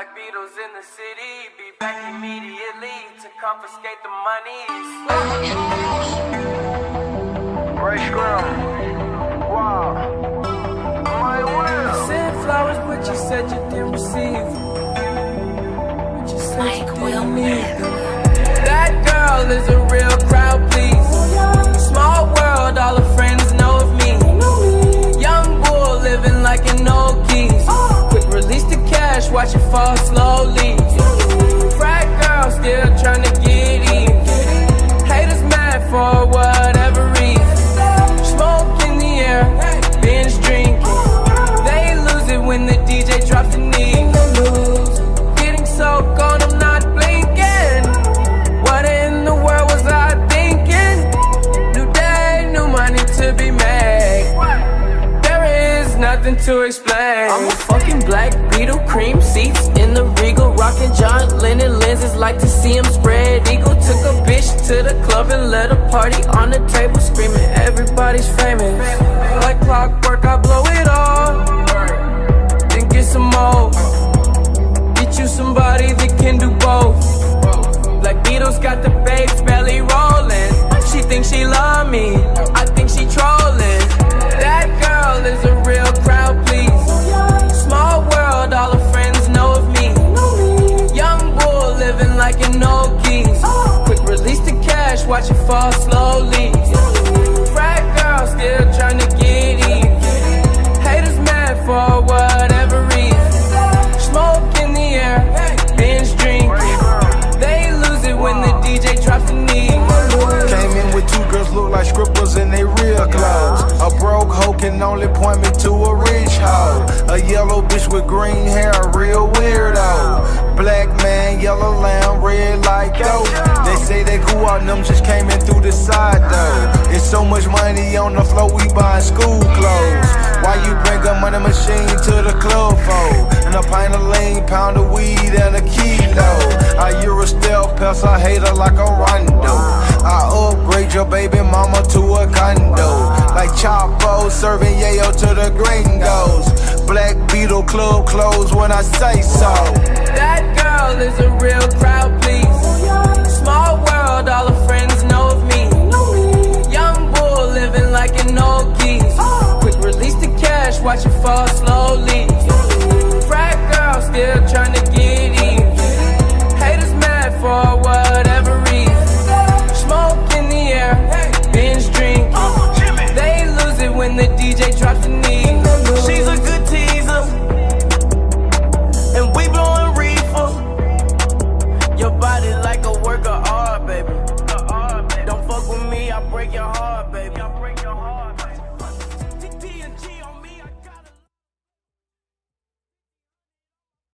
Black Beatles in the city, be back immediately to confiscate the monies. Ray Scrum. Wow. My will. Sent flowers, but you said you didn't receive. But you said you didn't need them. That girl is a real crowd, please. Small world, all her friends know of me. Young bull living like an old geese. Quick release the cash, watch it fall slowly. Frat girl still trying to get in. Haters mad for whatever reason. Smoke in the air, binge drinking. They lose it when the DJ drops the knee. Getting so gone, I'm not blinking. What in the world was I thinking? New day, new money to be made. There is nothing to explain. I'm a fucking Black Beetle, cream seats in the Regal, rocking John Lennon lenses, like to see him spread eagle. Took a bitch to the club and let a party on the table, screaming everybody's famous. Like clockwork, I blow it all, then get some more. Get you somebody that can do both. Black Beatles got the babes belly rolling. She thinks she love me, I think she trolling. That girl is a real crowd, please. Small world, all her friends know of me. Young bull living like an old geese. Quick release the cash, watch it fall slowly. Frat girl still trying to get in. Haters mad for whatever reason. Smoke in the air, binge drinking. They lose it when the DJ drops the knee. Came in with two girls look like scribbles in they real clothes. A broke hoe can only point me to a rich hoe. A yellow bitch with green hair, a real weirdo. Black man, yellow lamb, red like dope. They say they cool out, them just came in through the side though. It's so much money on the floor, we buying school clothes. Why you bring a money machine to the club for? And a pint of lean, pound of weed, and a kilo. I Euro stealth pest, I hate her like a rondo. I upgrade your baby mama to a condo. Like Chapo serving yayo to the gringos. Black Beetle club close when I say so. That girl is a real crowd, please. Small world, all her friends know of me. Young bull living like an old geese. Quick release the cash, watch it fall slowly. Frat girl still trying to get in. Haters mad for whatever reason. Smoke in the air, binge drinking. They lose it when the DJ drops the knee. She's a good teaser, and we blowing reefer. Your body like